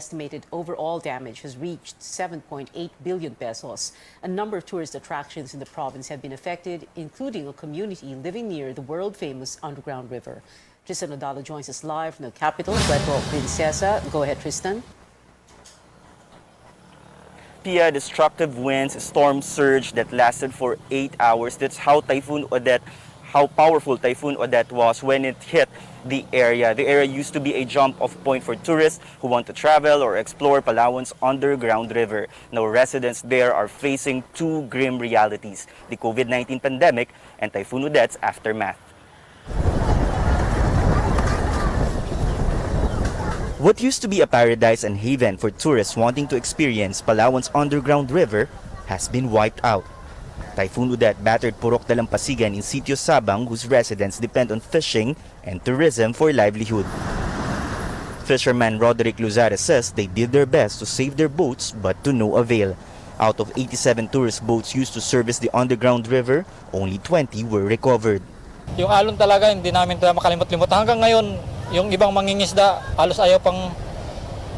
estimated overall damage has reached 7.8 billion pesos. A number of tourist attractions in the province have been affected, including a community living near the world-famous underground river. Tristan Odalo joins us live from the capital, Puerto Princesa. Go ahead, Tristan. Pia, destructive winds, storm surge that lasted for 8 hours. That's how powerful Typhoon Odette was when it hit the area. The area used to be a jump-off point for tourists who want to travel or explore Palawan's underground river. Now residents there are facing two grim realities: the COVID-19 pandemic and Typhoon Odette's aftermath. What used to be a paradise and haven for tourists wanting to experience Palawan's underground river has been wiped out. Typhoon Odette battered Purok Dalampasigan in Sitio Sabang, whose residents depend on fishing and tourism for livelihood. Fisherman Roderick Luzara says they did their best to save their boats but to no avail. Out of 87 tourist boats used to service the underground river, only 20 were recovered. Yung alon talaga hindi namin makalimot-limot. Hanggang ngayon, yung ibang mangingisda halos ayaw pang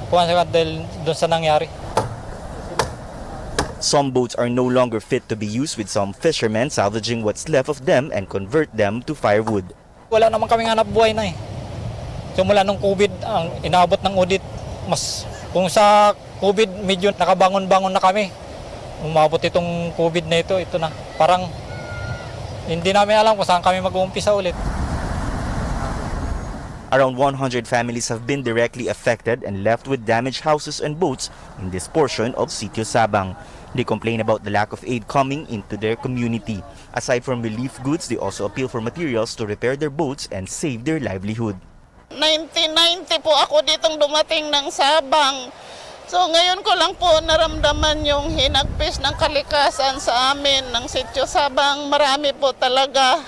pumasok dahil doon sa nangyari. Some boats are no longer fit to be used, with some fishermen salvaging what's left of them and convert them to firewood. Wala naman kaming hanap buhay na eh. Simula nung COVID, ang inabot ng audit, kung sa COVID medyo nakabangon-bangon na kami. Umabot itong COVID na ito na. Parang hindi namin alam kung saan kami mag-uumpisa ulit. Around 100 families have been directly affected and left with damaged houses and boats in this portion of Sitio Sabang. They complain about the lack of aid coming into their community. Aside from relief goods, they also appeal for materials to repair their boats and save their livelihood. 1990 po ako ditong dumating ng Sabang. So ngayon ko lang po naramdaman yung hinagpis ng kalikasan sa amin ng Sitio Sabang. Marami po talaga.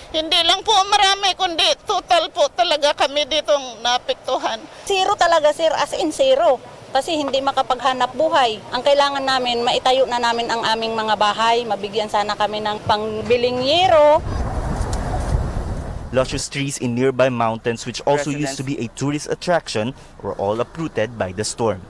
Hindi lang po marami, kundi total po talaga kami ditong naapektuhan. Zero talaga, sir, as in zero. Kasi hindi makapaghanap buhay. Ang kailangan namin, maitayo na namin ang aming mga bahay. Mabigyan sana kami ng pangbiling yero. Luscious trees in nearby mountains, which also used to be a tourist attraction, were all uprooted by the storm.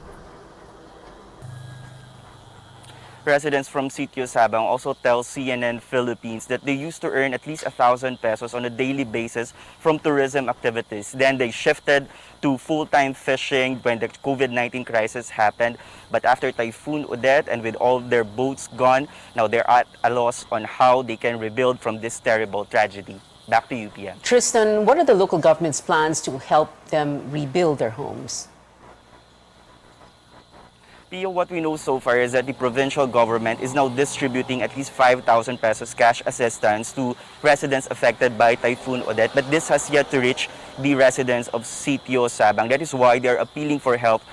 Residents from Sitio Sabang also tell CNN Philippines that they used to earn at least 1,000 pesos on a daily basis from tourism activities. Then they shifted to full-time fishing when the COVID-19 crisis happened. But after Typhoon Odette and with all their boats gone, now they're at a loss on how they can rebuild from this terrible tragedy. Back to you, Pia. Tristan, what are the local government's plans to help them rebuild their homes? Pia, what we know so far is that the provincial government is now distributing at least 5,000 pesos cash assistance to residents affected by Typhoon Odette. But this has yet to reach the residents of Sitio Sabang. That is why they are appealing for help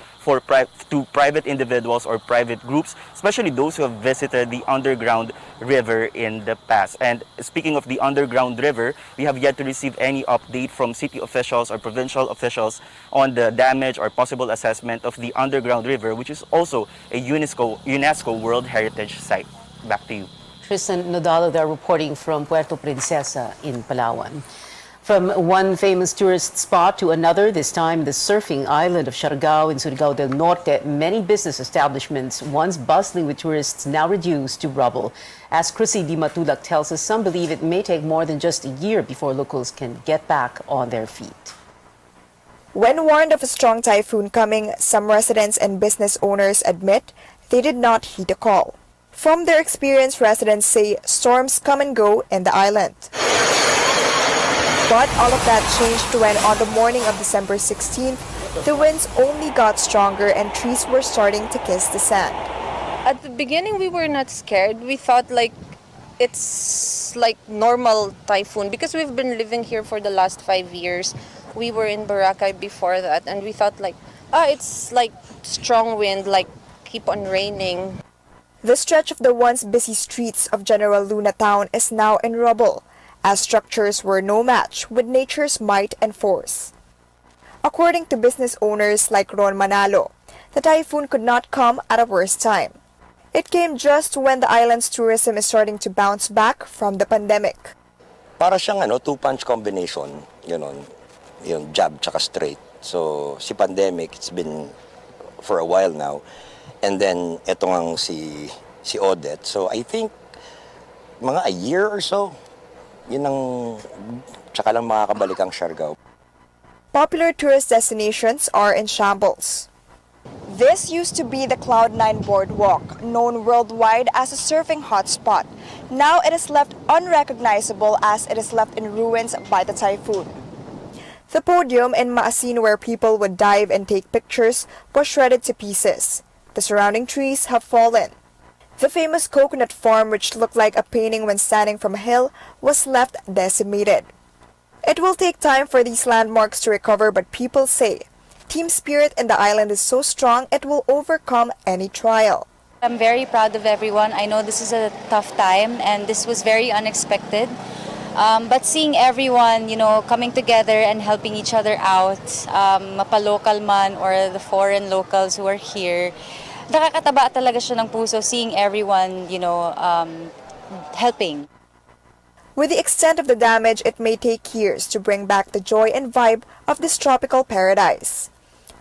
to private individuals or private groups, especially those who have visited the underground river in the past. And speaking of the underground river, we have yet to receive any update from city officials or provincial officials on the damage or possible assessment of the underground river, which is also a UNESCO World Heritage Site. Back to you. Tristan Odalo there reporting from Puerto Princesa in Palawan. From one famous tourist spot to another, this time the surfing island of Siargao in Surigao del Norte, many business establishments once bustling with tourists now reduced to rubble. As Chrissy Di Matulak tells us, some believe it may take more than just a year before locals can get back on their feet. When warned of a strong typhoon coming, some residents and business owners admit they did not heed the call. From their experience, residents say storms come and go in the island. But all of that changed when on the morning of December 16th, the winds only got stronger and trees were starting to kiss the sand. At the beginning, we were not scared. We thought like it's like normal typhoon because we've been living here for the last 5 years. We were in Boracay before that and we thought like, it's like strong wind, like keep on raining. The stretch of the once busy streets of General Luna town is now in rubble, as structures were no match with nature's might and force. According to business owners like Ron Manalo, the typhoon could not come at a worse time. It came just when the island's tourism is starting to bounce back from the pandemic. Para siyang two-punch combination, yung jab tsaka straight. So si pandemic, it's been for a while now. And then, eto ngang si Odette. So, I think, mga a year or so, yun ang, tsaka lang makakabalik ang Siargao. Popular tourist destinations are in shambles. This used to be the Cloud9 Boardwalk, known worldwide as a surfing hotspot. Now it is left unrecognizable as it is left in ruins by the typhoon. The podium in Maasin where people would dive and take pictures was shredded to pieces. The surrounding trees have fallen. The famous coconut farm, which looked like a painting when standing from a hill, was left decimated. It will take time for these landmarks to recover, but people say team spirit in the island is so strong it will overcome any trial. I'm very proud of everyone. I know this is a tough time and this was very unexpected. But seeing everyone, coming together and helping each other out, mapa-local man or the foreign locals who are here, nakakataba talaga siya ng puso seeing everyone, helping. With the extent of the damage, it may take years to bring back the joy and vibe of this tropical paradise.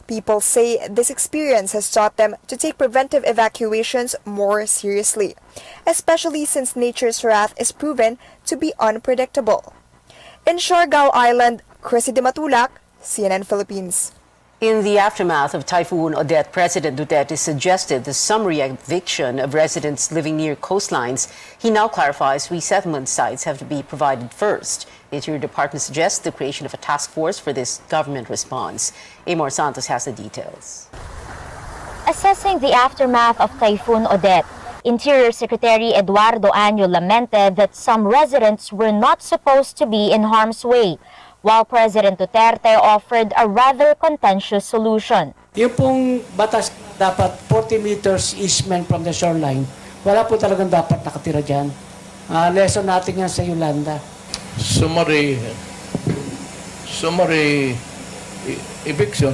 People say this experience has taught them to take preventive evacuations more seriously, especially since nature's wrath is proven to be unpredictable. In Siargao Island, Chrissy Di Matulak, CNN Philippines. In the aftermath of Typhoon Odette, President Duterte suggested the summary eviction of residents living near coastlines. He now clarifies resettlement sites have to be provided first. The Interior Department suggests the creation of a task force for this government response. Amor Santos has the details. Assessing the aftermath of Typhoon Odette, Interior Secretary Eduardo Año lamented that some residents were not supposed to be in harm's way, while President Duterte offered a rather contentious solution. Yung pong batas dapat 40 meters easement from the shoreline, wala po talagang dapat nakatira dyan. Lesson natin yan sa Yolanda. Summary eviction.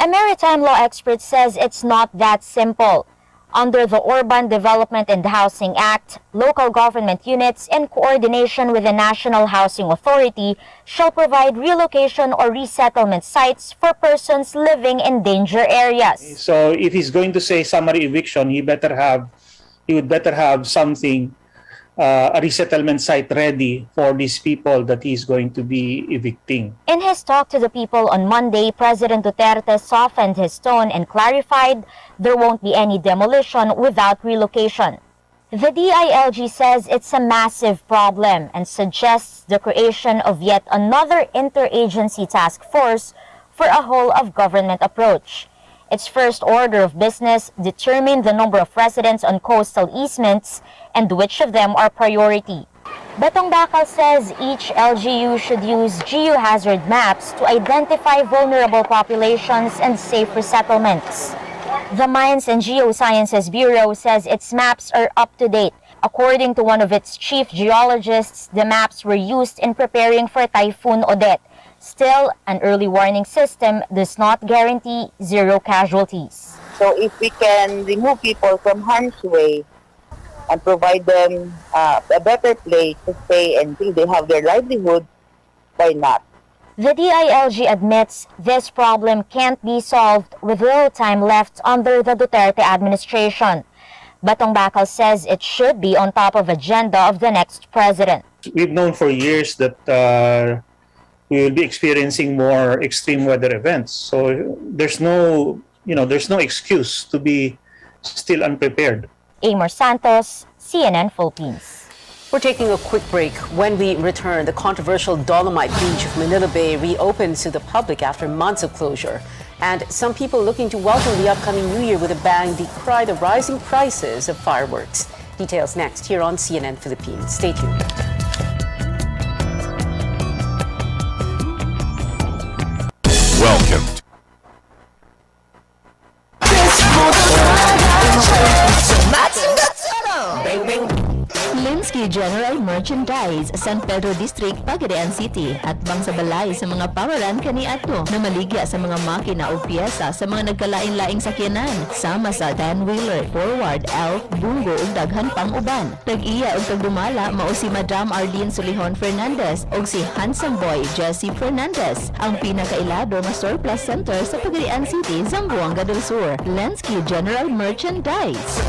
A maritime law expert says it's not that simple. Under the Urban Development and Housing Act, local government units, in coordination with the National Housing Authority, shall provide relocation or resettlement sites for persons living in danger areas. So if he's going to say summary eviction, he would better have something, a resettlement site ready for these people that he's going to be evicting. In his talk to the people on Monday, President Duterte softened his tone and clarified there won't be any demolition without relocation. The DILG says it's a massive problem and suggests the creation of yet another interagency task force for a whole-of-government approach. Its first order of business determine the number of residents on coastal easements and which of them are priority. Batong Bakal says each LGU should use geohazard maps to identify vulnerable populations and safe resettlements. The Mines and Geosciences Bureau says its maps are up to date. According to one of its chief geologists, the maps were used in preparing for Typhoon Odette. Still, an early warning system does not guarantee zero casualties. So if we can remove people from harm's way and provide them a better place to stay until they have their livelihood, why not? The DILG admits this problem can't be solved with little time left under the Duterte administration. Batong Bakal says it should be on top of agenda of the next president. We've known for years that we will be experiencing more extreme weather events. So there's no excuse to be still unprepared. Amor Santos, CNN Philippines. We're taking a quick break. When we return, the controversial Dolomite Beach of Manila Bay reopens to the public after months of closure. And some people looking to welcome the upcoming New Year with a bang decry the rising prices of fireworks. Details next here on CNN Philippines. Stay tuned. Welcome. Linsky Lensky General Merchandise, San Pedro District, Pagadian City, at bang sa balay sa mga pawaran kaniadto na maligya sa mga makina o piyesa sa mga nagkalain-laing sakyanan, sama sa 10-wheeler, forward, elf, bungo ug daghan pang uban. Tag-iya ug tagdumala mao si Madam Arlene Solihon Fernandez ug si handsome boy Jesse Fernandez, ang pinakailado nga surplus center sa Pagadian City, Zamboanga del Sur. Lensky General Merchandise.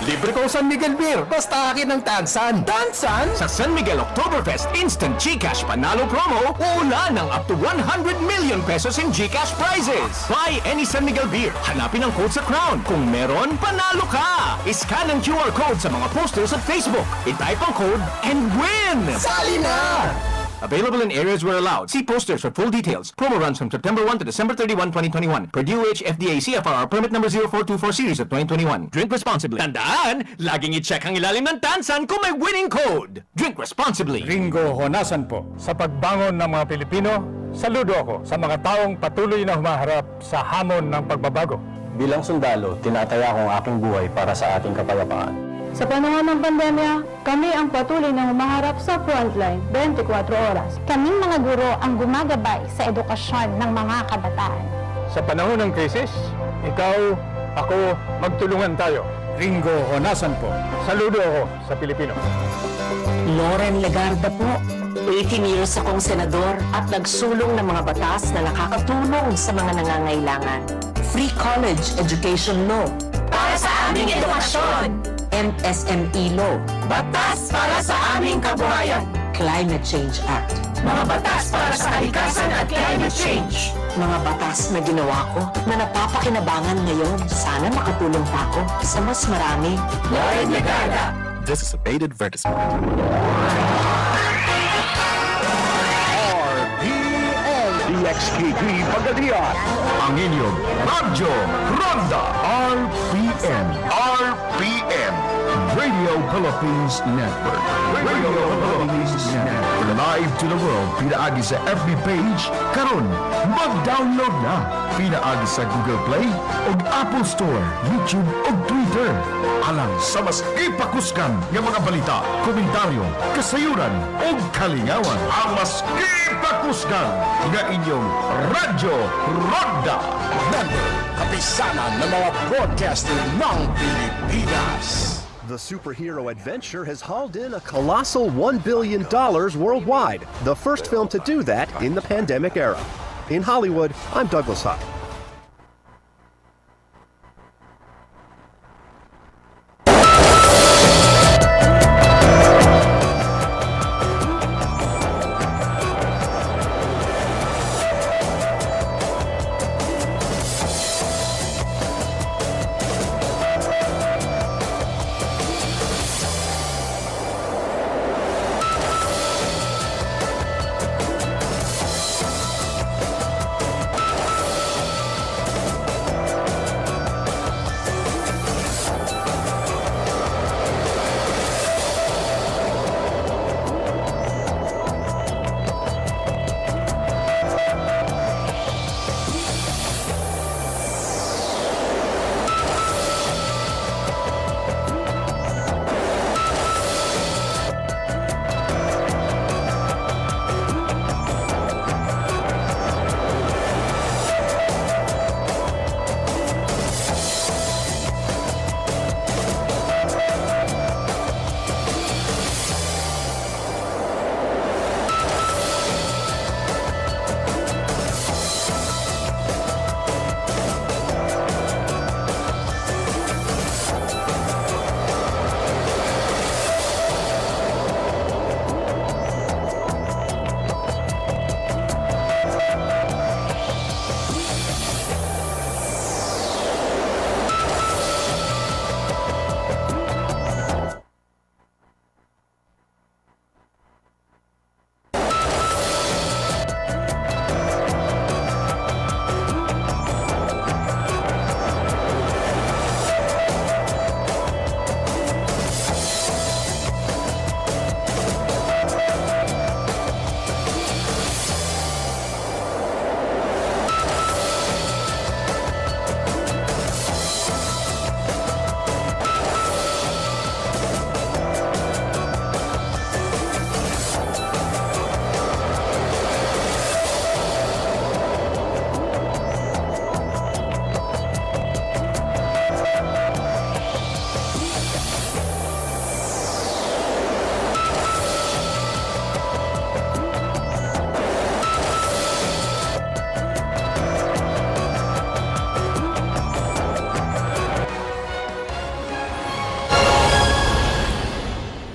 Libre ko San Miguel Beer, basta akin ng Tansan. Tansan? Sa San Miguel Oktoberfest Instant GCash Panalo Promo, ulan ng up to 100 million pesos in GCash prizes. Buy any San Miguel Beer, hanapin ang code sa crown. Kung meron, panalo ka! Iscan ang QR code sa mga posters at Facebook. I-type ang code and win! Sali na! Available in areas where allowed. See posters for full details. Promo runs from September 1 to December 31, 2021. Per DOH FDA CFR permit number 0424 series of 2021. Drink responsibly. Tandaan, laging i-check ang ilalim ng tansan kung may winning code. Drink responsibly. Ringo Honasan po. Sa pagbangon ng mga Pilipino, saludo ako sa mga taong patuloy na humaharap sa hamon ng pagbabago. Bilang sundalo, tinataya ko ang aking buhay para sa ating kapayapaan. Sa panahon ng pandemya, kami ang patuloy na humaharap sa frontline 24 oras. Kaming mga guro ang gumagabay sa edukasyon ng mga kabataan. Sa panahon ng krisis, ikaw, ako, magtulungan tayo. Ringo Honasan po. Saludo ako sa Pilipino. Loren Legarda po. 18 years akong senador at nagsulong ng mga batas na nakakatulong sa mga nangangailangan. Free college education law. Para sa aming edukasyon. MSME law. Batas para sa aming kabuhayan. Climate Change Act. Mga batas para sa kalikasan at climate change. Mga batas na ginawa ko na napapakinabangan ngayon. Sana makatulong pa ako sa mas marami. Loren Legarda. This is a paid advertisement. DXKP Pagadian, ang inyong Radyo Ronda. RPN Radio Philippines Network. Radio Philippines Network. Live to the world, pinaagi sa FB page, karon mag-download na. Pinaagi sa Google Play o Apple Store, YouTube o Twitter. Alang sa mas ipakuskan ng mga balita, komentaryo, kasayuran o kalingawan. Ang mas ipakuskan ng inyong Radyo Ronda. Kapisanan ng mga broadcaster ng Pilipinas. The superhero adventure has hauled in a colossal $1 billion worldwide, the first film to do that in the pandemic era. In Hollywood, I'm Douglas Huck.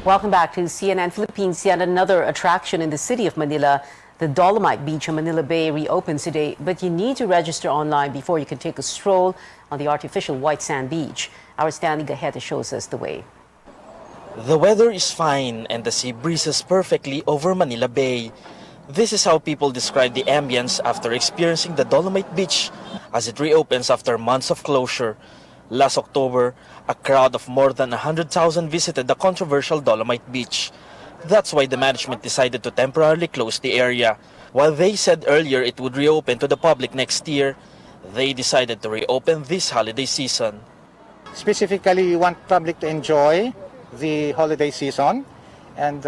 Welcome back to CNN Philippines. Yet another attraction in the city of Manila. The Dolomite Beach in Manila Bay reopens today, but you need to register online before you can take a stroll on the artificial white sand beach. Our Stanley Gajeta shows us the way. The weather is fine and the sea breezes perfectly over Manila Bay. This is how people describe the ambience after experiencing the Dolomite Beach as it reopens after months of closure. Last October, a crowd of more than 100,000 visited the controversial Dolomite Beach. That's why the management decided to temporarily close the area. While they said earlier it would reopen to the public next year, they decided to reopen this holiday season. Specifically, we want public to enjoy the holiday season, and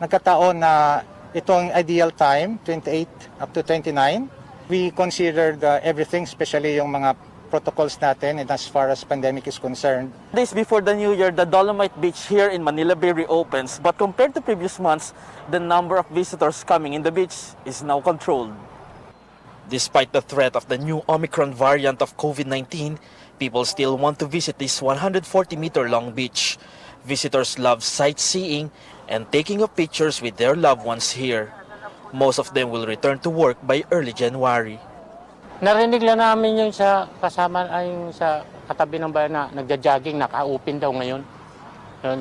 nagkataon na itong ideal time, 28 up to 29. We considered everything, especially yung mga protocols natin and as far as pandemic is concerned. Days before the New Year, the Dolomite Beach here in Manila Bay reopens, but compared to previous months, the number of visitors coming in the beach is now controlled. Despite the threat of the new Omicron variant of COVID-19, people still want to visit this 140-meter-long beach. Visitors love sightseeing and taking of pictures with their loved ones here. Most of them will return to work by early January. Narinig lang namin yung sa kasama ay yung sa katabi ng bayan na nagja-jogging, naka-open daw ngayon.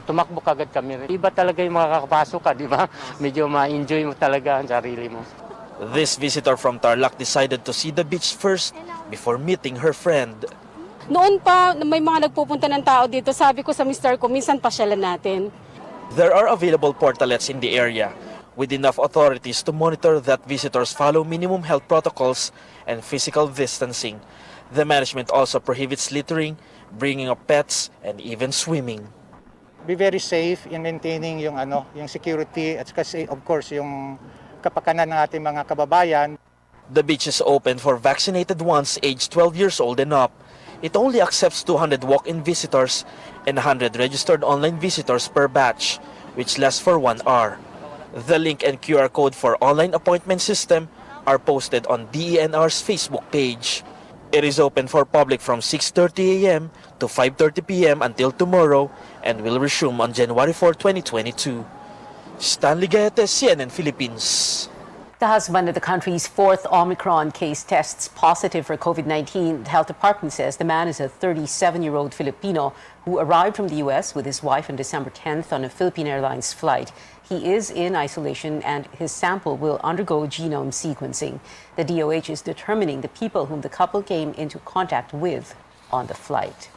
Tumakbo kagad kami. Iba talaga yung makakapasok ka, di ba? Medyo ma-enjoy mo talaga ang sarili mo. This visitor from Tarlac decided to see the beach first before meeting her friend. Noon pa may mga nagpupunta ng tao dito, sabi ko sa mister ko, minsan pasyalan natin. There are available portalets in the area with enough authorities to monitor that visitors follow minimum health protocols and physical distancing. The management also prohibits littering, bringing up pets, and even swimming. Be very safe in maintaining yung security at kasi of course yung kapakanan ng ating mga kababayan. The beach is open for vaccinated ones aged 12 years old and up. It only accepts 200 walk-in visitors and 100 registered online visitors per batch, which lasts for 1 hour. The link and QR code for online appointment system are posted on DENR's Facebook page. It is open for public from 6:30 a.m. to 5:30 p.m. until tomorrow and will resume on January 4, 2022. Stanley Gajeta, CNN Philippines. The husband of the country's 4th Omicron case tests positive for COVID-19. The health department says the man is a 37-year-old Filipino who arrived from the U.S. with his wife on December 10th on a Philippine Airlines flight. He is in isolation and his sample will undergo genome sequencing. The DOH is determining the people whom the couple came into contact with on the flight.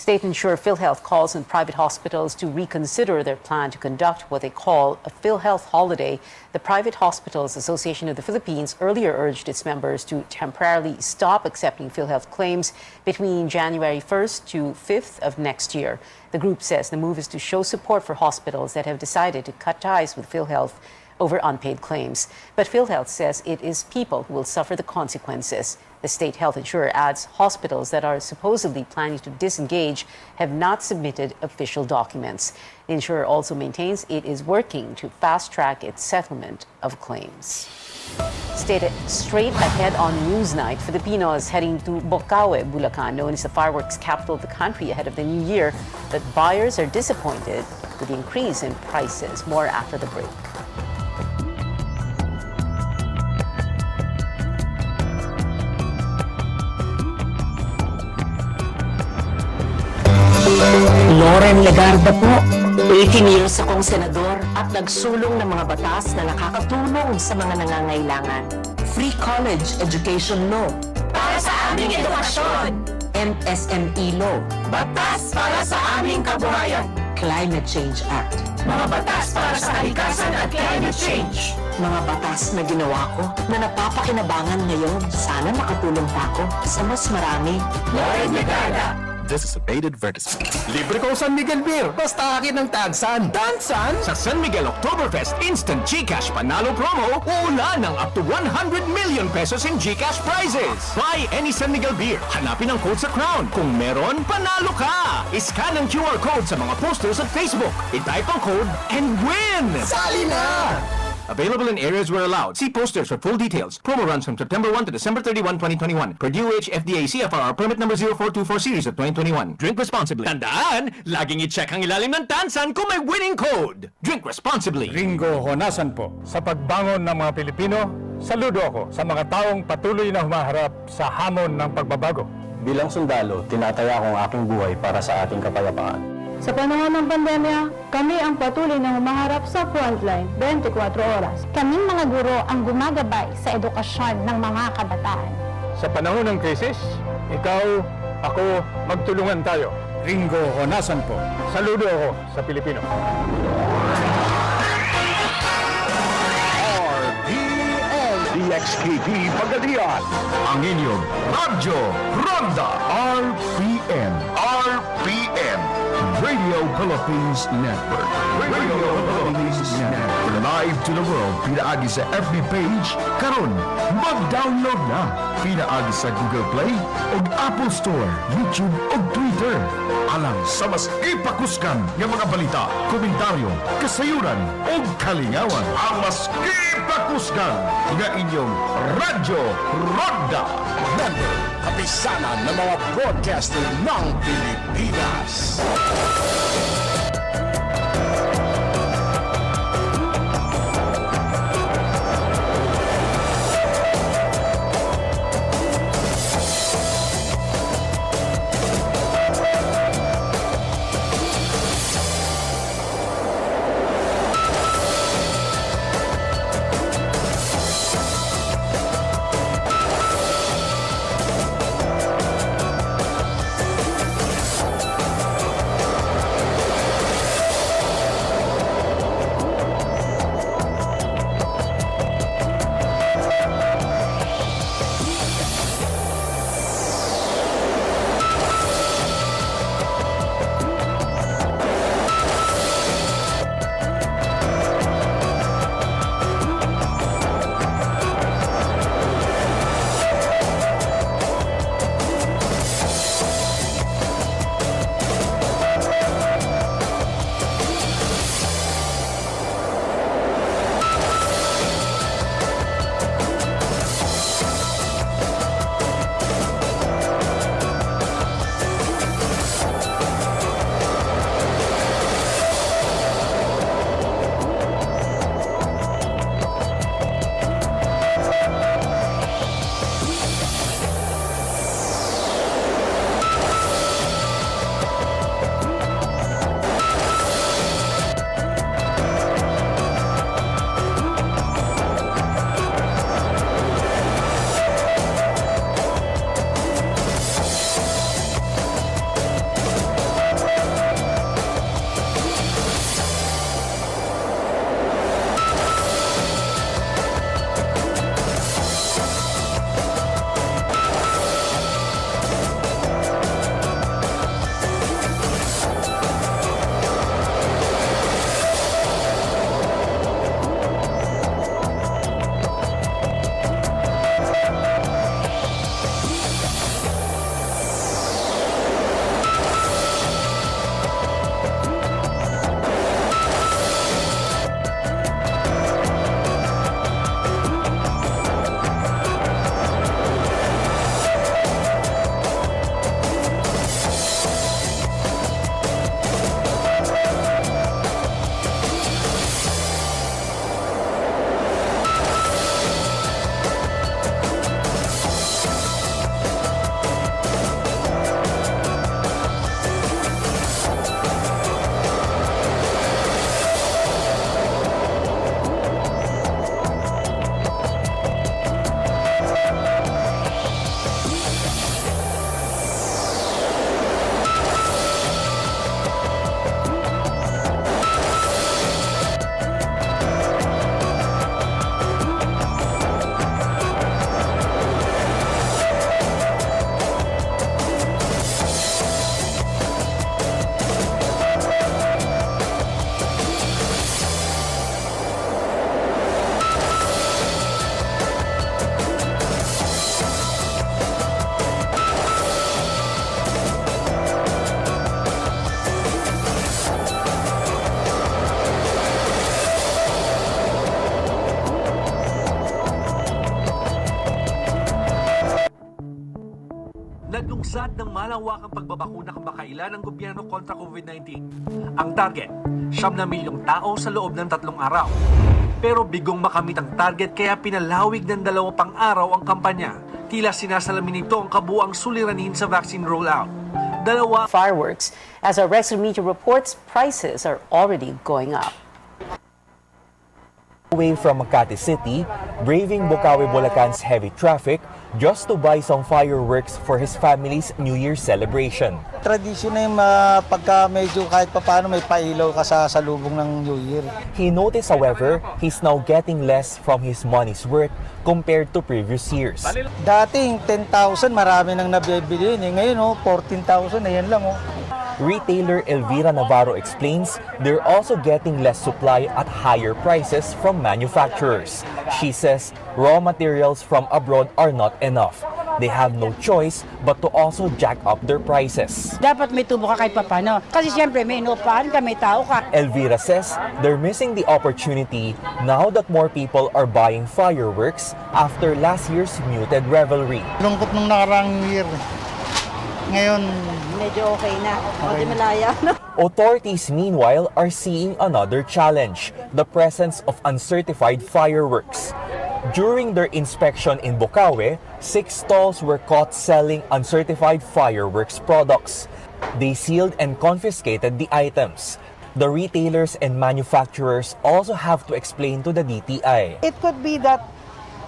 State insurer PhilHealth calls on private hospitals to reconsider their plan to conduct what they call a PhilHealth holiday. The Private Hospitals Association of the Philippines earlier urged its members to temporarily stop accepting PhilHealth claims between January 1st to 5th of next year. The group says the move is to show support for hospitals that have decided to cut ties with PhilHealth over unpaid claims. But PhilHealth says it is people who will suffer the consequences. The state health insurer adds hospitals that are supposedly planning to disengage have not submitted official documents. The insurer also maintains it is working to fast-track its settlement of claims. Stated straight ahead on Newsnight, Filipinos heading to Bocaue, Bulacan, known as the fireworks capital of the country ahead of the new year, but buyers are disappointed with the increase in prices. More after the break. Loren Legarda po. 18 years akong senador at nagsulong ng mga batas na nakakatulong sa mga nangangailangan. Free college education law. Para sa aming edukasyon. MSME law. Batas para sa aming kabuhayan. Climate Change Act. Mga batas para sa kalikasan at climate change. Mga batas na ginawa ko na napapakinabangan ngayon. Sana makatulong pa ako sa mas marami. Loren Legarda. This is a paid advertisement. Libre ko San Miguel Beer. Basta akin ng tansan. Tansan? Sa San Miguel Oktoberfest Instant GCash Panalo Promo, ulan ng up to 100 million pesos in GCash prizes. Buy any San Miguel Beer. Hanapin ang code sa crown. Kung meron, panalo ka. Iscan ang QR code sa mga posters at Facebook. I-type ang code and win! Sali na! Available in areas where allowed. See posters for full details. Promo runs from September 1 to December 31, 2021. Per DOH FDA CFR permit number 0424 series of 2021. Drink responsibly. Tandaan, laging i-check ang ilalim ng tansan kung may winning code. Drink responsibly. Ringo Honasan po. Sa pagbangon ng mga Pilipino, saludo ako sa mga taong patuloy na humaharap sa hamon ng pagbabago. Bilang sundalo, tinataya ko ang aking buhay para sa ating kapayapaan. Sa panahon ng pandemya, kami ang patuloy na humaharap sa frontline 24 oras. Kaming mga guro ang gumagabay sa edukasyon ng mga kabataan. Sa panahon ng krisis, ikaw, ako, magtulungan tayo. Ringo Honasan po. Saludo ako sa Pilipino. DXKP Pagadian, ang inyong Radyo Ronda RPN. Radio Philippines Network. Radio Philippines Network. Live to the world, pinaagi sa FB page, karon mag-download na. Pinaagi sa Google Play o Apple Store, YouTube o Twitter. Alang sa mas ipakuskan ng mga balita, komentaryo, kasayuran o kalingawan. Ang mas ipakuskan ng inyong Radyo Ronda Network. Kapisanan ng mga broadcaster ng Pilipinas. Lunsad ng malawakang pagbabakuna kamakailan ng gobyerno kontra COVID-19. Ang target, 9 milyong tao sa loob ng 3 araw. Pero bigong makamit ang target kaya pinalawig ng 2 pang araw ang kampanya. Tila sinasalamin nito ang kabuang suliranin sa vaccine rollout. Fireworks. As our Rex Media reports, prices are already going up. Away from Makati City, braving Bukawi Bulacan's heavy traffic just to buy some fireworks for his family's New Year celebration. Tradisyon na yung pagka medyo kahit paano may pailaw ka sa salubong ng New Year. He noticed, however, he's now getting less from his money's worth compared to previous years. Dating 10,000, marami nang nabibili yun. Ngayon, 14,000, ayan lang. Retailer Elvira Navarro explains they're also getting less supply at higher prices from manufacturers. She says raw materials from abroad are not enough. They have no choice but to also jack up their prices. Dapat may tubo ka kahit papano. Kasi siyempre may inupahan ka, may tao ka. Elvira says they're missing the opportunity now that more people are buying fireworks after last year's muted revelry. Lungkot nung nakarang year. Ngayon, medyo okay na. Medyo malaya na. Authorities, meanwhile, are seeing another challenge, the presence of uncertified fireworks. During their inspection in Bukawi, 6 stalls were caught selling uncertified fireworks products. They sealed and confiscated the items. The retailers and manufacturers also have to explain to the DTI. It could be that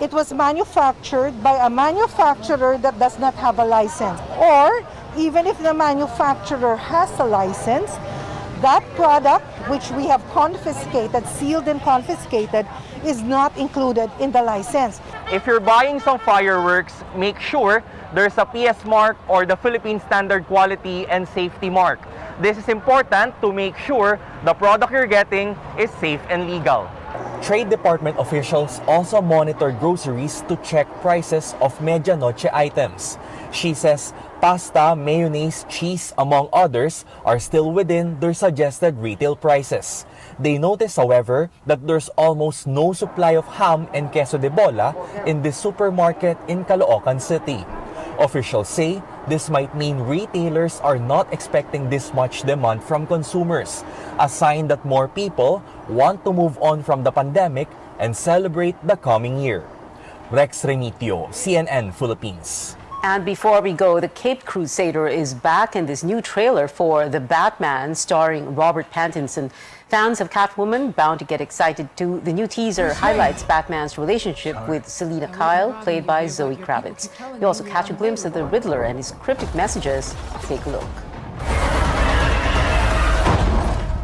it was manufactured by a manufacturer that does not have a license. Or, even if the manufacturer has a license, that product which we have confiscated, sealed and confiscated, is not included in the license. If you're buying some fireworks, make sure there's a PS mark or the Philippine Standard Quality and Safety mark. This is important to make sure the product you're getting is safe and legal. Trade Department officials also monitor groceries to check prices of medianoche items. She says pasta, mayonnaise, cheese, among others, are still within their suggested retail prices. They notice, however, that there's almost no supply of ham and queso de bola in this supermarket in Caloocan City. Officials say this might mean retailers are not expecting this much demand from consumers, a sign that more people want to move on from the pandemic and celebrate the coming year. Rex Remitio, CNN Philippines. And before we go, the Cape Crusader is back in this new trailer for The Batman starring Robert Pattinson. Fans of Catwoman bound to get excited too. The new teaser highlights Batman's relationship with Selina Kyle, played by Zoe Kravitz. You also catch a glimpse of the Riddler and his cryptic messages. Take a look.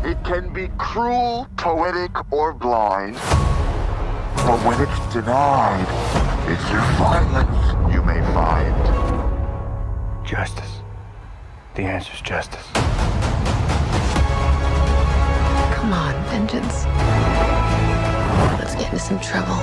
It can be cruel, poetic, or blind. But when it's denied, it's your violence you may find. Justice. The answer's justice. Come on, vengeance. Let's get into some trouble.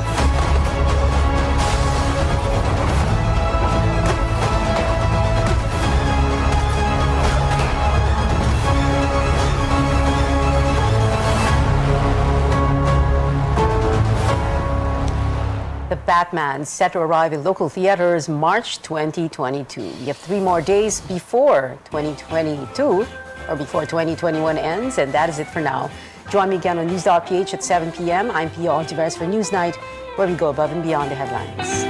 The Batman set to arrive in local theaters March 2022. We have 3 more days before 2022 or before 2021 ends, and that is it for now. Join me again on News.ph at 7 p.m. I'm Pia Ontiveros for Newsnight, where we go above and beyond the headlines.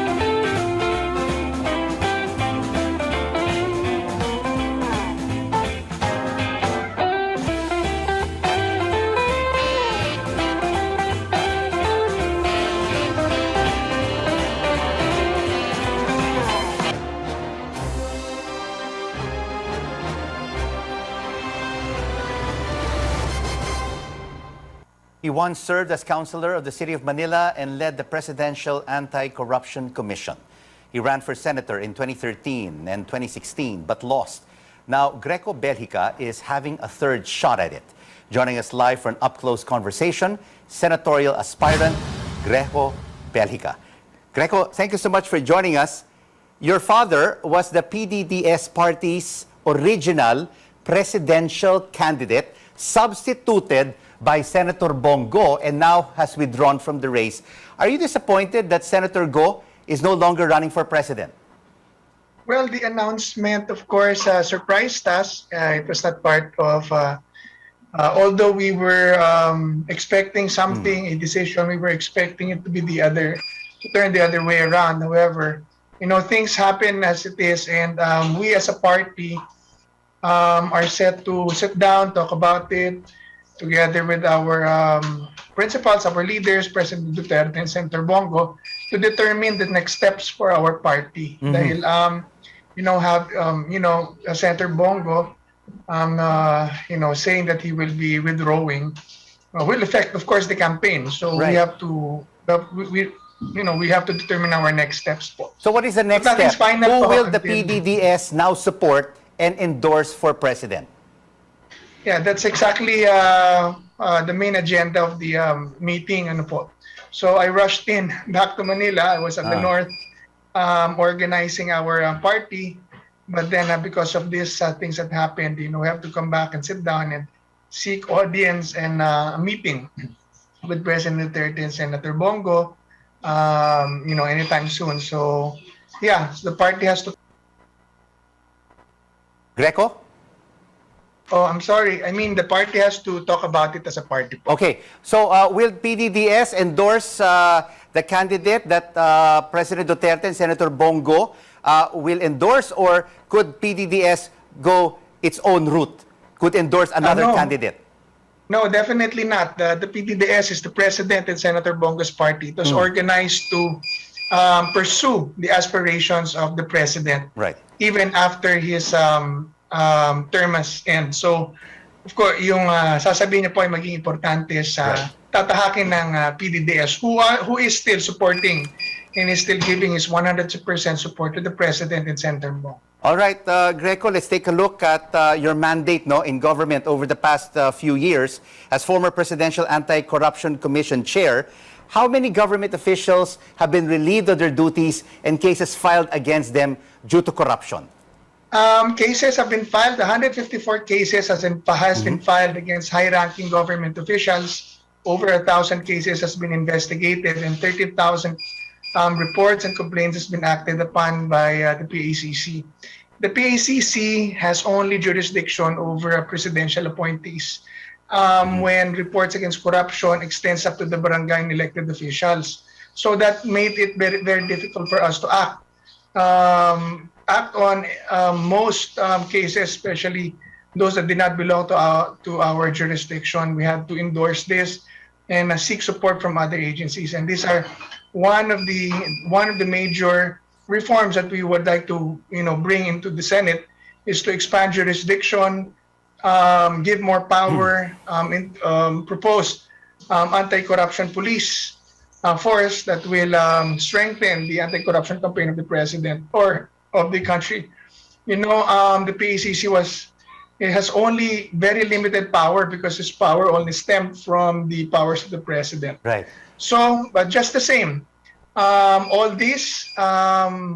He once served as councilor of the City of Manila and led the Presidential Anti-Corruption Commission. He ran for senator in 2013 and 2016 but lost. Now, Greco Belgica is having a third shot at it. Joining us live for an up-close conversation, senatorial aspirant Greco Belgica. Greco, thank you so much for joining us. Your father was the PDDS party's original presidential candidate, substituted by Senator Bong Go, and now has withdrawn from the race. Are you disappointed that Senator Go is no longer running for president? Well, the announcement, of course, surprised us. It was not part of, although we were expecting something, a decision, we were expecting it to be to turn the other way around. However, things happen as it is, and we as a party are set to sit down, talk about it, together with our principals, our leaders, President Duterte and Senator Bongo, to determine the next steps for our party. Dahil Senator Bongo, saying that he will be withdrawing, will affect, of course, the campaign. So we have to, we have to determine our next steps. So what is the next step? Who will the PDDS now support and endorse for president? Yeah, that's exactly the main agenda of the meeting. So I rushed back to Manila. I was at the north organizing our party. But then because of these things that happened, we have to come back and sit down and seek audience and a meeting with President Duterte and Senator Bongo, anytime soon. So, yeah, the party has to... Greco? Oh, I'm sorry. I mean, the party has to talk about it as a party. Okay. So, will PDDS endorse the candidate that President Duterte and Senator Bongo will endorse, or could PDDS go its own route, could endorse another candidate? No, definitely not. The PDDS is the President and Senator Bongo's party. It was organized to pursue the aspirations of the President, right, even after his term has end. So, of course, yung sasabihin niya po ay maging importante sa tatahakin ng PDDS, who is still supporting and is still giving his 100% support to the President and Senator Bongo. All right, Greco, let's take a look at your mandate in government over the past few years. As former Presidential Anti-Corruption Commission Chair, how many government officials have been relieved of their duties and cases filed against them due to corruption? Cases have been filed. 154 cases has been filed against high-ranking government officials. Over 1,000 cases has been investigated, and 30,000 reports and complaints has been acted upon by the PACC. The PACC has only jurisdiction over presidential appointees when reports against corruption extends up to the barangay and elected officials. So that made it very, very difficult for us to act. Act on most cases, especially those that did not belong to our jurisdiction. We had to endorse this and seek support from other agencies. And these are one of the major reforms that we would like to bring into the Senate, is to expand jurisdiction, give more power, propose anti-corruption police force that will strengthen the anti-corruption campaign of the president or of the country. The PACC has only very limited power because its power only stemmed from the powers of the president. Right. So, but just the same, all this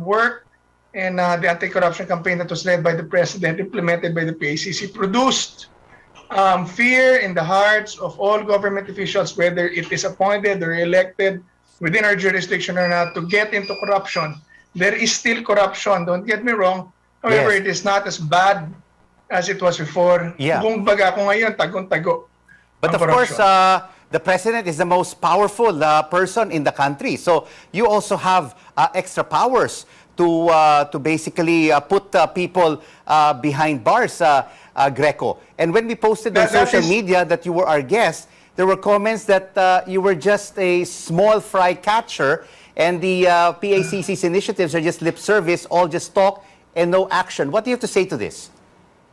work and the anti-corruption campaign that was led by the president, implemented by the PACC, produced fear in the hearts of all government officials, whether it is appointed or elected within our jurisdiction or not, to get into corruption. There is still corruption, don't get me wrong. However, it is not as bad as it was before. Kung baga ko ngayon, tagong-tago. But of course, the president is the most powerful person in the country. So you also have extra powers to basically put people behind bars, Greco. And when we posted on social media that you were our guest, there were comments that you were just a small fry catcher, and the PACC's initiatives are just lip service, all just talk and no action. What do you have to say to this?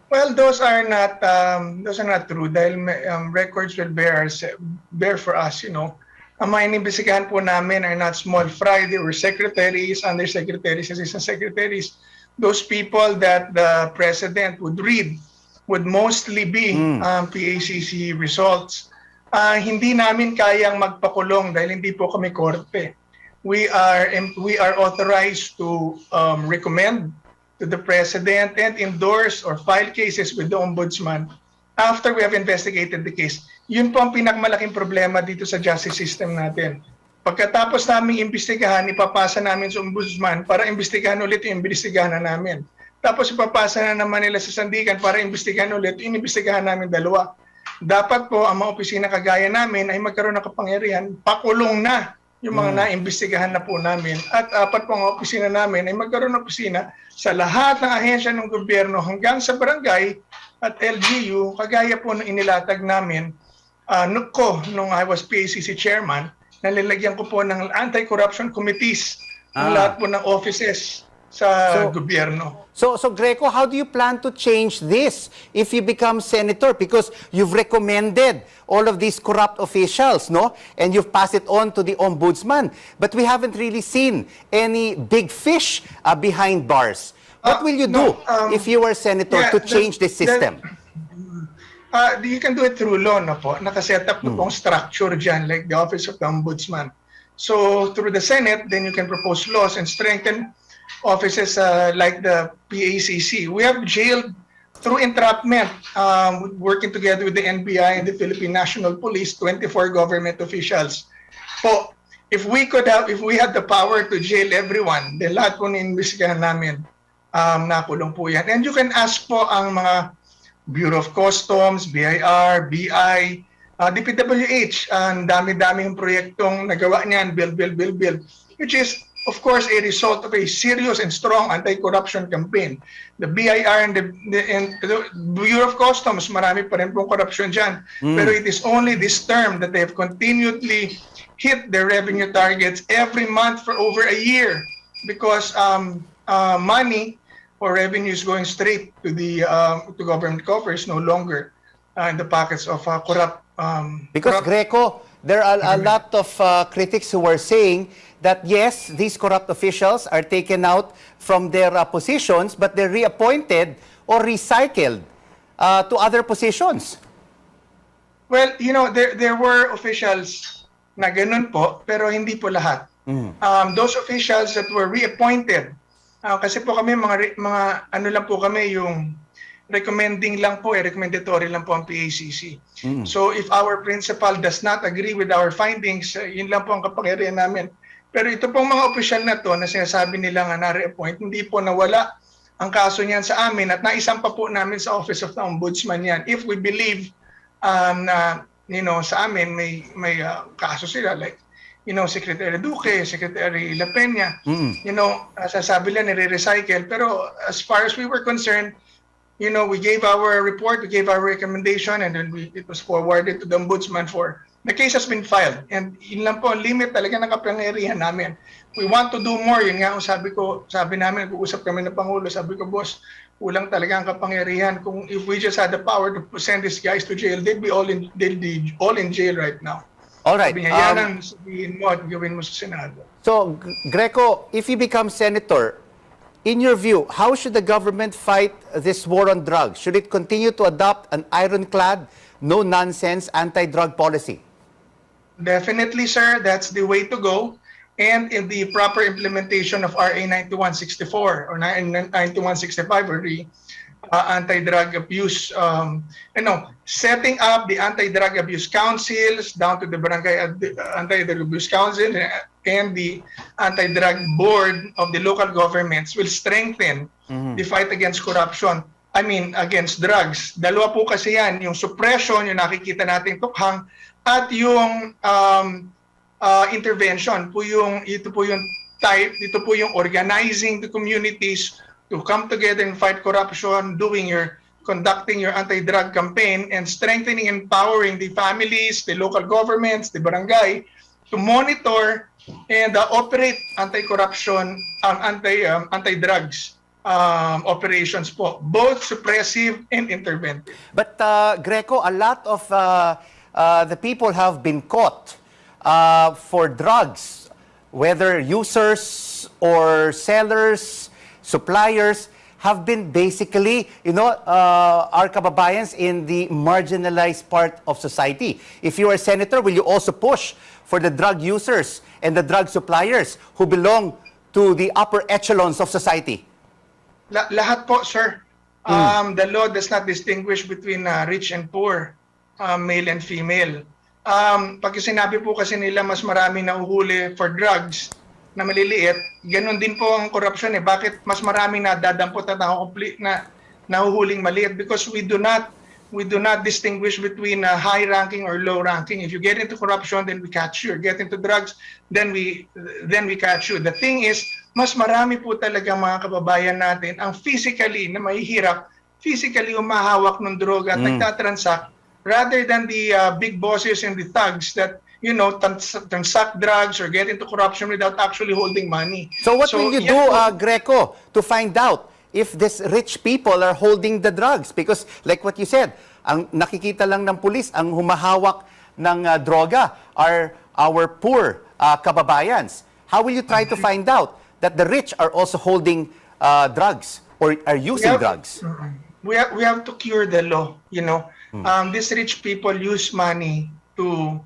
Well, those are not true dahil records will bear for us, Ang mga inimbestigahan po namin are not small fry. They were secretaries, undersecretaries, assistant secretaries. Those people that the president would read would mostly be PACC results. Hindi namin kayang magpakulong dahil hindi po kami korte. We are authorized to recommend to the president and endorse or file cases with the ombudsman after we have investigated the case. Yun po ang pinakamalaking problema dito sa justice system natin. Pagkatapos naming imbestigahan, ipapasa namin sa ombudsman para imbestigahan ulit yung imbestigahan na namin. Tapos ipapasa na naman nila sa sandigan para imbestigahan ulit yung imbestigahan namin dalawa. Dapat po ang mga opisina kagaya namin ay magkaroon ng kapangyarihan, pakulong na yung mga naimbestigahan na po namin. At apat po ang opisina namin ay magkaroon ng opisina sa lahat ng ahensya ng gobyerno hanggang sa barangay at LGU, kagaya po ng inilatag namin nung I was PACC chairman, nalalagyan ko po ng anti-corruption committees ng lahat po ng offices sa gobyerno. So Greco, how do you plan to change this if you become senator? Because you've recommended all of these corrupt officials, no? And you've passed it on to the ombudsman. But we haven't really seen any big fish behind bars. What will you do if you were senator to change this system? You can do it through law, no po. Nakaset up po pong structure dyan, like the Office of the Ombudsman. So through the Senate, then you can propose laws and strengthen offices like the PACC. We have jailed through entrapment, working together with the NBI and the Philippine National Police, 24 government officials. Po, if we had the power to jail everyone, then lahat po na-imbestigahan namin, nakulong po yan. And you can ask po ang mga Bureau of Customs, BIR, BI, DPWH, ang dami-daming proyektong nagawa niyan, build, which is, of course, a result of a serious and strong anti-corruption campaign. The BIR and the Bureau of Customs, marami pa rin pong corruption dyan. Pero it is only this term that they have continually hit their revenue targets every month for over a year because money or revenue is going straight to the to government coffers, no longer in the pockets of corrupt. Because Greco, there are a lot of critics who are saying that yes, these corrupt officials are taken out from their positions, but they're reappointed or recycled to other positions. Well, you know, there were officials na ganun po, pero hindi po lahat. Those officials that were reappointed, kasi po kami mga ano lang po kami, yung recommending lang po, recommendatory lang po ang PACC. So if our principal does not agree with our findings, yun lang po ang kapangyarihan namin. Pero ito pong mga opisyal na to na sinasabi nila nga na-reappoint, hindi po nawala ang kaso niyan sa amin at naisampa po namin sa Office of the Ombudsman yan. If we believe na sa amin may kaso sila, like Secretary Duque, Secretary La Peña, sasabi lang nire-recycle. Pero as far as we were concerned, we gave our report, we gave our recommendation, and then it was forwarded to the Ombudsman for the case has been filed. And yun lang po ang limit talaga ng kapangyarihan namin. We want to do more. Yun nga sabi namin, nag-uusap kami ng Pangulo, sabi ko, boss, kulang talaga ang kapangyarihan. Kung if we just had the power to send these guys to jail, they'd be all in jail right now. All right. Sabi niya, yan ang sabihin mo at gawin mo sa Senado. So, Greco, if you become senator, in your view, how should the government fight this war on drugs? Should it continue to adopt an ironclad, no-nonsense anti-drug policy? Definitely, sir. That's the way to go. And in the proper implementation of RA 9164 or 9165 or the anti-drug abuse, setting up the anti-drug abuse councils down to the barangay anti-drug abuse council and the anti-drug board of the local governments will strengthen the fight against corruption. Against drugs. Dalawa po kasi yan, yung suppression, yung nakikita nating tukhang, at yung intervention ito po yung organizing the communities to come together and fight corruption, conducting your anti-drug campaign and strengthening, empowering the families, the local governments, the barangay to monitor and operate anti-corruption, anti-drugs operations po, both suppressive and interventive. But Greco, a lot of the people have been caught for drugs, whether users or sellers, suppliers, have been basically, our kababayans in the marginalized part of society. If you are a senator, will you also push for the drug users and the drug suppliers who belong to the upper echelons of society? Lahat po, sir. The law does not distinguish between rich and poor, male and female. pag sinabi po kasi nila mas marami nahuhuli for drugs na maliliit, ganun din po ang corruption eh. Bakit mas marami na dadampot at nahuhuling maliit? Because we do not distinguish between high ranking or low ranking. If you get into corruption, then we catch you. Get into drugs, then we catch you. The thing is, mas marami po talaga mga kababayan natin ang physically na mahihirap, physically umahawak ng droga at nagtatransact rather than the big bosses and the thugs that transact drugs or get into corruption without actually holding money. So what will you do, Greco, to find out if these rich people are holding the drugs? Because like what you said, ang nakikita lang ng pulis, ang humahawak ng droga are our poor kababayans. How will you try to find out that the rich are also holding drugs or are using drugs? We have to cure the law, These rich people use money to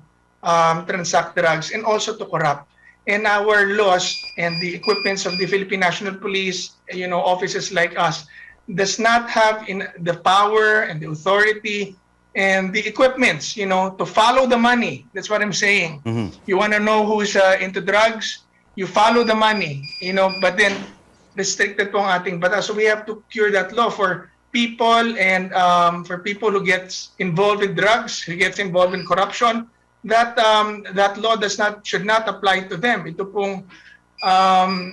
transact drugs and also to corrupt. And our laws and the equipments of the Philippine National Police, offices like us, does not have the power and the authority and the equipments, to follow the money. That's what I'm saying. You want to know who's into drugs? You follow the money, but then restricted po ang ating batas. So we have to cure that law for people and for people who gets involved with drugs, who gets involved in corruption. That law should not apply to them. Ito pong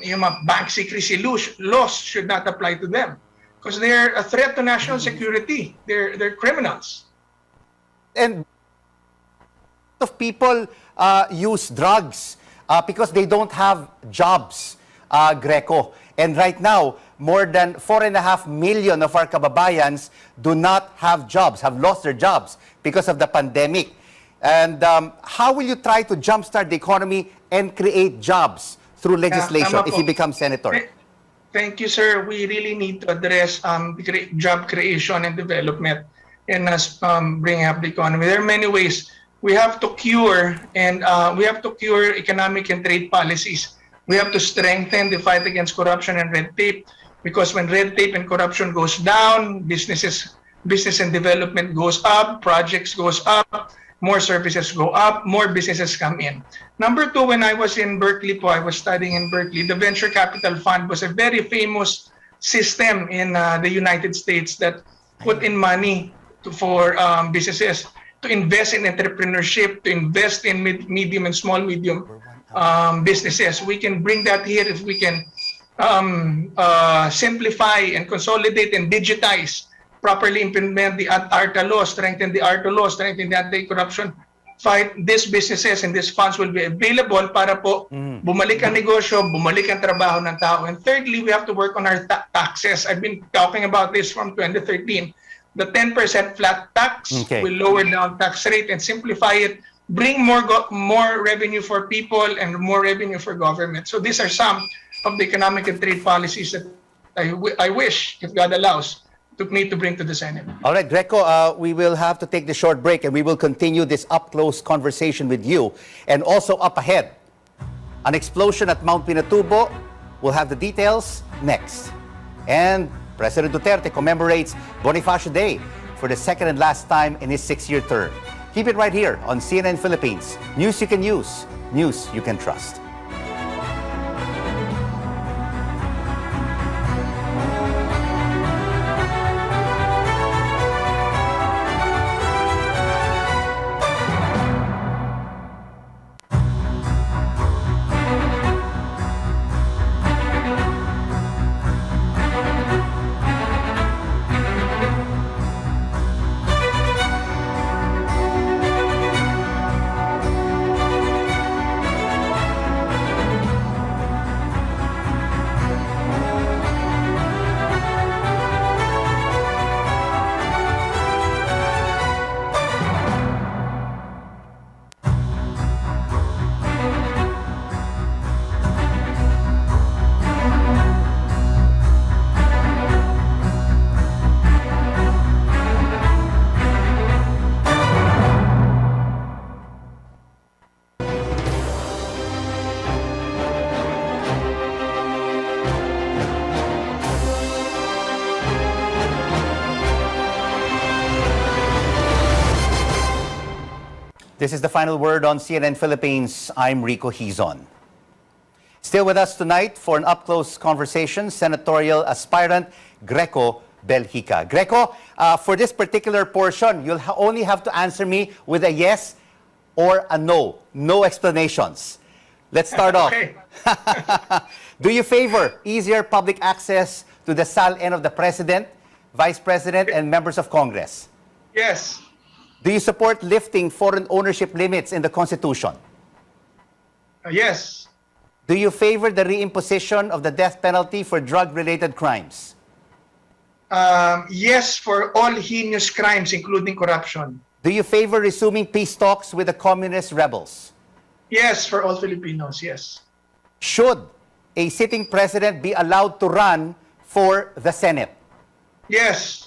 yung mga bank secrecy laws should not apply to them because they're a threat to national security. They're criminals. And of people use drugs because they don't have jobs, Greco. And right now, more than 4.5 million of our kababayans do not have jobs, have lost their jobs because of the pandemic. And how will you try to jumpstart the economy and create jobs through legislation if you become senator? Thank you, sir. We really need to address job creation and development and bring up the economy. There are many ways. We have to cure economic and trade policies. We have to strengthen the fight against corruption and red tape because when red tape and corruption goes down, business and development goes up, projects goes up, more services go up, more businesses come in. Number two, when I was in Berkeley I was studying in Berkeley, the Venture Capital Fund was a very famous system in the United States that put in money for businesses to invest in entrepreneurship, to invest in medium and small medium businesses. We can bring that here if we can simplify and consolidate and digitize, properly implement the ARTA law, strengthen the ARTA law, strengthen the anti-corruption fight. These businesses and these funds will be available para po bumalik ang negosyo, bumalik ang trabaho ng tao. And thirdly, we have to work on our taxes. I've been talking about this from 2013. The 10% flat tax will lower down tax rate and simplify it, bring more revenue for people and more revenue for government. So these are some of the economic and trade policies that I wish, if God allows, took me to bring to the Senate. All right, Greco, we will have to take the short break and we will continue this up-close conversation with you. And also up ahead, an explosion at Mount Pinatubo. We'll have the details next. And President Duterte commemorates Bonifacio Day for the second and last time in his 6-year term. Keep it right here on CNN Philippines. News you can use, news you can trust. This is the final word on CNN Philippines. I'm Rico Hizon. Still with us tonight for an up-close conversation, senatorial aspirant Greco Belhica. Greco, for this particular portion, you'll only have to answer me with a yes or a no. No explanations. Let's start off. Do you favor easier public access to the SALN of the President, Vice President, and members of Congress? Yes. Do you support lifting foreign ownership limits in the Constitution? Yes. Do you favor the reimposition of the death penalty for drug-related crimes? Yes, for all heinous crimes, including corruption. Do you favor resuming peace talks with the communist rebels? Yes, for all Filipinos, yes. Should a sitting president be allowed to run for the Senate? Yes.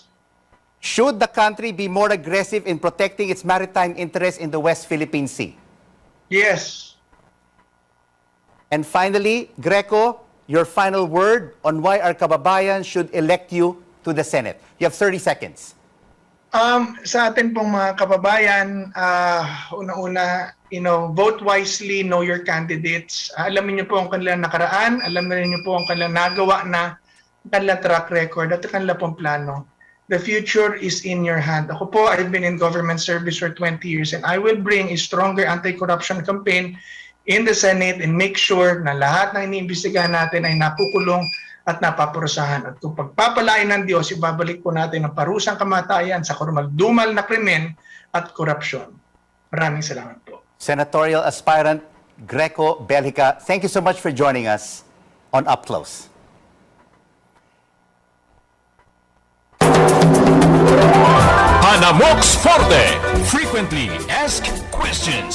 Should the country be more aggressive in protecting its maritime interests in the West Philippine Sea? Yes. And finally, Greco, your final word on why our kababayan should elect you to the Senate. You have 30 seconds. Sa atin pong mga kababayan, una-una, vote wisely, know your candidates. Alamin niyo po ang kanilang nakaraan, alam na niyo po ang kanilang nagawa na, kanilang track record at kanilang pong plano. The future is in your hand. Ako po, I've been in government service for 20 years and I will bring a stronger anti-corruption campaign in the Senate and make sure na lahat ng iniimbestigahan natin ay napukulong at napaparusahan. At kung pagpapalain ng Diyos, ibabalik po natin ang parusang kamatayan sa karumal-dumal na krimen at korupsyon. Maraming salamat po. Senatorial aspirant Greco Belhica, thank you so much for joining us on Up Close. Hanamox Forte. Frequently asked questions.